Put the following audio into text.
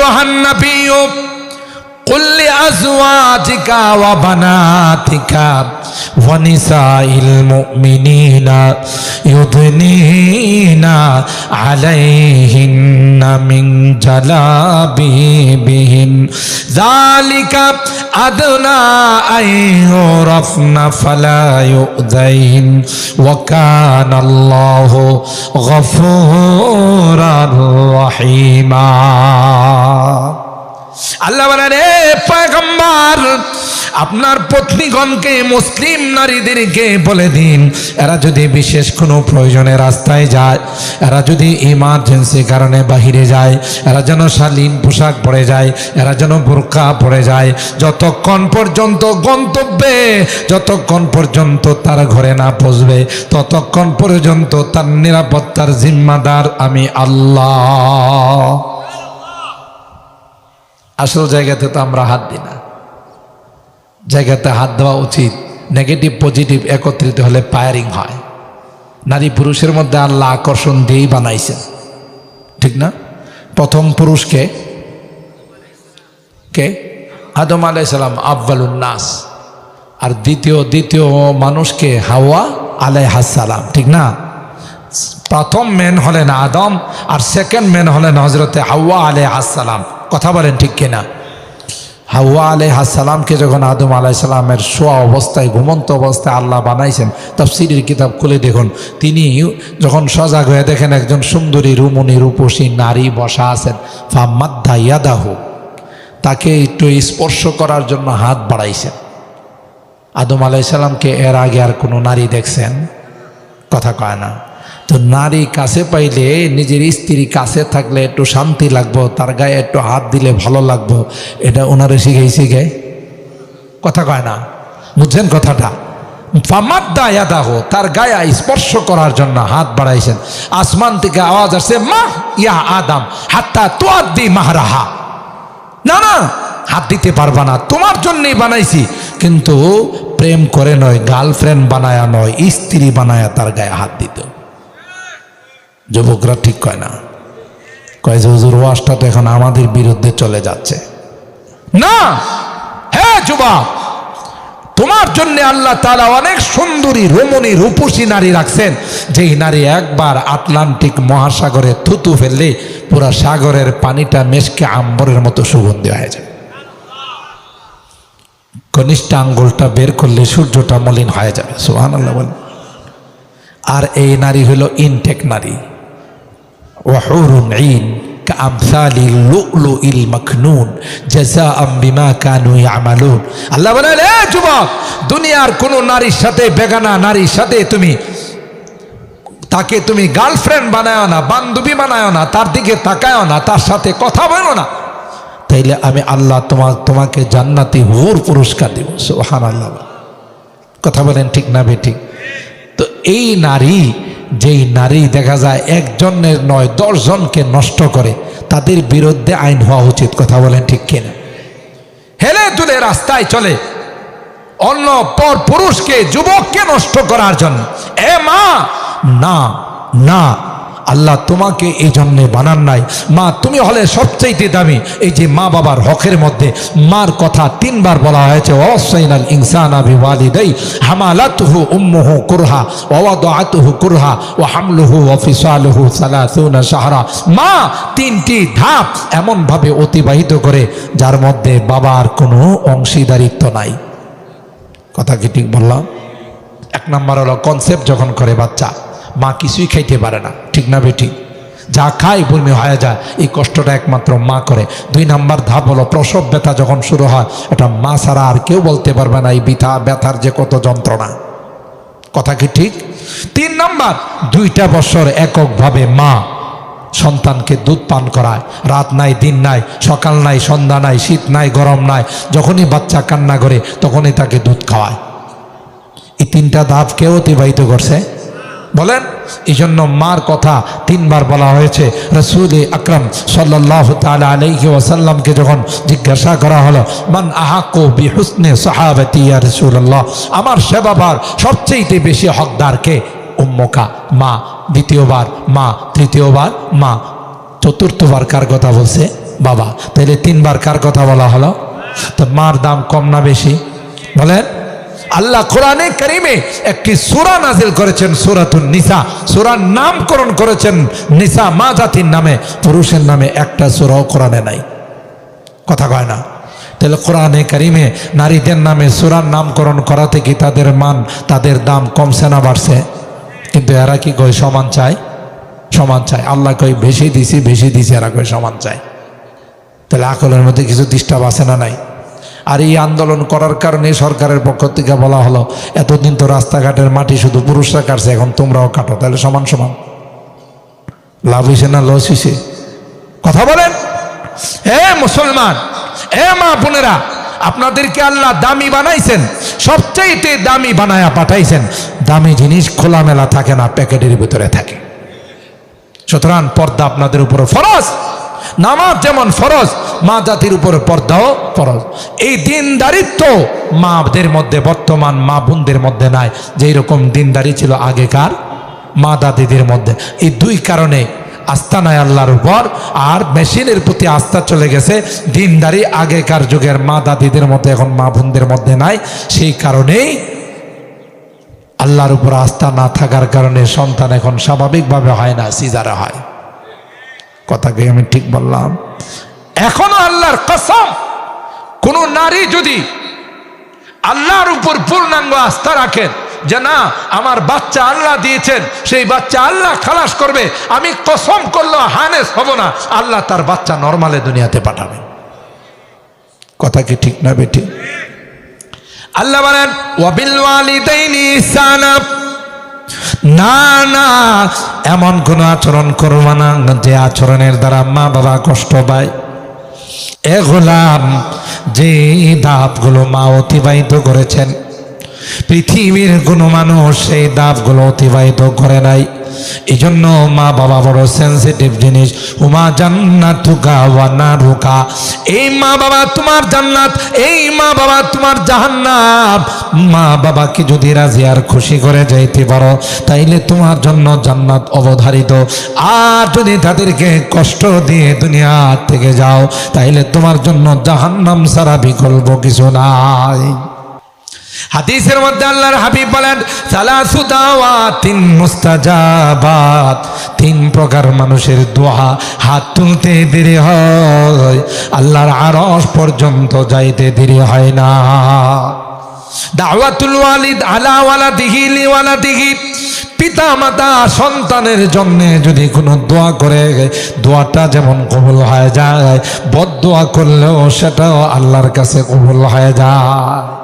আইয়ুহান নাবিয়্যু কুল লিআজওয়াজিকা ওয়া বানাতিকা ওয়া নিসাইল মুমিনিনা ইউদনিনা আলাইহিন্না মিন জালাবিবিহিন যালিকা আদনা আইয়ুরাফনা ফালা ইউযাইন ওয়া কানাল্লাহু গফুরার রহিমা। আল্লাহ বলেন, হে পয়গম্বর, আপনার পত্নীগণকে, মুসলিম নারীদেরকে বলে দিন, এরা যদি বিশেষ কোনো প্রয়োজনে রাস্তায় যায়, এরা যদি ইমার্জেন্সি কারণে বাহিরে যায়, এরা যেন শালীন পোশাক পরে যায়, এরা যেন বোরকা পরে যায়, যতক্ষণ পর্যন্ত গন্তব্যে, যতক্ষণ পর্যন্ত তার ঘরে না পৌঁছবে, ততক্ষণ পর্যন্ত তার নিরাপত্তার জিম্মাদার আমি আল্লাহ। আসল জায়গাতে তো আমরা হাত দিই না, জায়গাতে হাত দেওয়া উচিত। নেগেটিভ পজিটিভ একত্রিত হলে ফায়ারিং হয়। নারী পুরুষের মধ্যে আল্লাহ আকর্ষণ দিয়েই বানাইছেন, ঠিক না? প্রথম পুরুষকে কে? আদম আলাইহিস সালাম, আফজালুন নাস। আর দ্বিতীয় মানুষকে হাওয়া আলাইহিস সালাম, ঠিক না? প্রথম মেন হলেন আদম, আর সেকেন্ড মেন হলেন হজরতে হাওয়া আলাইহিস সালাম। কথা বলেন ঠিক কিনা? হাওয়া আলাইহিস সালামকে যখন আদম আলাইহিস সালামের শোয়া অবস্থায়, ঘুমন্ত অবস্থায় আল্লাহ বানাইছেন, তাফসীরের কিতাব খুলে দেখুন, তিনি যখন সজাগ হয়ে দেখেন একজন সুন্দরী রুমণী রূপসী নারী বসা আছেন, ফামাদ্দা ইয়াদাহু, তাকে একটু স্পর্শ করার জন্য হাত বাড়াইছেন। আদম আলাইহিস সালামকে এর আগে আর কোনো নারী দেখছেন? কথা কয় না। তো নারী কাছে পাইলে, নিজের স্ত্রী কাছে থাকলে একটু শান্তি লাগবো, তার গায়ে একটু হাত দিলে ভালো লাগবো, এটা ওনারে শিখে কথা কয় না, বুঝছেন কথাটা? ফামাদ্দা ইয়াদাহু, তার গায়ে স্পর্শ করার জন্য হাত বাড়াইছেন। আসমান থেকে আওয়াজ আসছে, মা ইয়া আদম হাত্তা তুআদ্দি মাহরাহা, না না, হাত দিতে পারবা না, তোমার জন্যই বানাইছি। কিন্তু প্রেম করে নয়, গার্লফ্রেন্ড বানায়া নয়, স্ত্রী বানায়া তার গায়ে হাত দিত। যুবকরা ঠিক কয় না, কয় যে হুজুর ওয়াজটা তো এখন আমাদের বিরুদ্ধে চলে যাচ্ছে। না, হে যুবক, তোমার জন্য আল্লাহ তাআলা অনেক সুন্দরী রমণী রূপসী নারী রাখছেন, যেই নারী একবার আটলান্টিক মহাসাগরে থুতু ফেললে পুরা সাগরের পানিটা মেশকে আম্বরের মতো সুগন্ধি হয়ে যায়। কনিষ্ঠ আঙ্গুলটা বের করলে সূর্যটা মলিন হয়ে যাবে। সুবহানাল্লাহ বলেন। আর এই নারী হলো ইনটেক নারী। ওয়াহুরুন ঈন কাআমসালিল লুলুইল মাকনুন জাযাআম বিমা কানু ইয়ামালুন। আল্লাহ বলেন, এ যুবক, দুনিয়ার কোন নারীর সাথে, বেগানা নারীর সাথে তাকে তুমি গার্লফ্রেন্ড বানায়ো না, বান্ধবী বানায়ো না, তার দিকে তাকায়ো না, তার সাথে কথা বলো না, তাইলে আমি আল্লাহ তোমাকে জান্নাতি হুর পুরস্কার দেব। সুবহানাল্লাহ। কথা বলেন ঠিক না বেঠিক? তো এই নারী, যেই নারী দেখা যায় একজনের নয় 10 জনকে নষ্ট করে, তাদের বিরুদ্ধে আইন হওয়া উচিত। কথা বলেন ঠিক কিনা? হেলে দুলে রাস্তায় চলে অন্য পর পুরুষকে, যুবককে নষ্ট করার জন্য, এ মা, না না, আল্লাহ তোমাকে এই জন্যে বানান নাই। মা, তুমি হলে সবচাইতে দামি। এই যে মা বাবার হকের মধ্যে মার কথা 3 বার বলা হয়েছে, ওয়াসাইনাল ইনসানা বিওয়ালিদাই হামালাতুহু উম্মুহু কুরহা ওয়া ওয়াদাআতুহু কুরহা ওয়া হামলুহু ওয়া ফিসালুহু 30 শাহরা। মা 3টি ধাপ এমন ভাবে অতিবাহিত করে যার মধ্যে বাবার কোনো অংশীদারিত্ব নাই। কথা কি ঠিক বললাম? 1 নম্বর হলো কনসেপ্ট যখন করে বাচ্চা, মা কিছুই খাইতে পারে না, ঠিক না বেটি? যা খায় বমি হয়ে যায়, এই কষ্টটা একমাত্র মা করে। 2 নম্বর ধাপ হলো প্রসব ব্যথা যখন শুরু হয়, এটা মা ছাড়া আর কেউ বলতে পারবে না এই ব্যথার যে কত যন্ত্রণা। কথা কি ঠিক? 3 নম্বর, 2টা বছর এককভাবে মা সন্তানকে দুধ পান করায়। রাত নাই, দিন নাই, সকাল নাই, সন্ধ্যা নাই, শীত নাই, গরম নাই, যখনই বাচ্চা কান্না করে তখনই তাকে দুধ খাওয়ায়। এই 3টা ধাপ কে অতিবাহিত করছে বলেন? এই জন্য মার কথা 3 বার বলা হয়েছে। রাসূল আকরাম সাল্লাল্লাহু তাআলা আলাইহি ওয়াসাল্লামকে যখন জিজ্ঞাসা করা হলো, মান আহাক্কু বিহুসনি সাহাবাতি ইয়া রাসূলুল্লাহ, আমার সেবাবার সবচেয়ে বেশি হকদার কে? উম্মুকা, মা। দ্বিতীয়বার মা, তৃতীয়বার মা, চতুর্থবার কার কথা বলছে? বাবা। তাহলে 3 বার কার কথা বলা হলো? তো মার দাম কম না বেশি বলেন? আল্লাহ কোরআনে কারিমে একটি সূরা নাজিল করেছেন, সূরাতুন নিসা। সূরার নামকরণ করেছেন নিসা, মা জাতির নামে, পুরুষের নামে একটা সূরাও কোরআনে নাই। কথা কয় না? তাহলে কোরআনে কারিমে নারীদের নামে সূরার নামকরণ করাতে কি তাদের মান, তাদের দাম কমছে না বাড়ছে? কিন্তু এরা কি কয় সমান চায়? সমান চায়। আল্লাহ কয় বেশি দিছি, বেশি দিছি, এরা কয় সমান চায়। তাহলে আকলের মধ্যে কিছু ডিস্টার্ব আছে না নাই? আর এই আন্দোলন করার কারণে সরকারের পক্ষ থেকে বলা হলো এতদিন তো রাস্তাঘাটের মাটি শুধু পুরুষরা কাটছে, এখন তোমরাও কাটো, তাহলে সমান সমান। লাভ হয়েছে না লস হয়েছে? কথা বলেন। হে মুসলমান, হে মা বোনেরা, আপনাদেরকে আল্লাহ দামি বানাইছেন, সবচাইতে দামি বানায়া পাঠাইছেন। দামি জিনিস খোলামেলা থাকে না, প্যাকেটের ভিতরে থাকে। সুতরাং পর্দা আপনাদের উপরে ফরজ। নামাজ যেমন ফরজ, মা জাতির উপরে পর্দাও ফরজ। এই দিনদারিত্ব মাদের মধ্যে, বর্তমান মা বোনদের মধ্যে নাই, যেই রকম দিনদারি ছিল আগেকার মা দাদিদের মধ্যে। এই 2 কারণে আস্থা নাই আল্লাহর উপর, আর মেশিনের প্রতি আস্থা চলে গেছে। দিনদারি আগেকার যুগের মা দাদিদের মধ্যে এখন মা বোনদের মধ্যে নাই। সেই কারণেই আল্লাহর উপর আস্থা না থাকার কারণে সন্তান এখন স্বাভাবিকভাবে হয় না, সিজারে হয়। কথা কি আমি ঠিক বললাম? এখনো আল্লাহর কসম, কোন নারী যদি আল্লাহর উপর পূর্ণাঙ্গ আস্থা রাখেন যে না আমার বাচ্চা আল্লাহ দিয়েছেন, সেই বাচ্চা আল্লাহ খালাস করবে, আমি কসম করলেও হানেস হব না, আল্লাহ তার বাচ্চা নরমালে দুনিয়াতে পাঠাবে। কথা কি ঠিক না বেটি? আল্লাহ বলেন ওয়াবিল ওয়ালিদাইনি ইহসানা, না না এমন কোন আচরণ করবা না যে আচরণের দ্বারা মা বাবা কষ্ট পায়। এ গোলাম, যে ধাপগুলো মা অতিবাহিত করেছেন, পৃথিবীর কোনো মানুষ সেই ধাপগুলো অতিবাহিত করে নাই। এই জন্য মা বাবা বড় সেন্সিটিভ জিনিস। উমা জান্নাতুকা ওয়া নারুকা, এই মা বাবা তোমার জান্নাত, এই মা বাবা তোমার জাহান্নাম। মা বাবাকে যদি রাজি আর খুশি করে যাইতে পারো তাইলে তোমার জন্য জান্নাত অবধারিত, আর যদি তাদেরকে কষ্ট দিয়ে দুনিয়া থেকে যাও তাইলে তোমার জন্য জাহান্নাম ছাড়া বিকল্প কিছু নাই। হাদিসের মধ্যে আল্লাহর হাবিব বলেন সালাসু দাওয়াতিন মুস্তাজাবাত, 3 প্রকার মানুষের দোয়া হাত তুলতে দেরি হয়, আল্লাহর আরশ পর্যন্ত যাইতে দেরি হয় না। দাওয়াতুল ওয়ালিদ আলা ওয়ালাদিহি লিওয়ালাদিহি, পিতা মাতা সন্তানের জন্য যদি কোনো দোয়া করে দোয়াটা যেমন কবুল হয়ে যায়, বদদোয়া করলেও সেটাও আল্লাহর কাছে কবুল হয়ে যায়।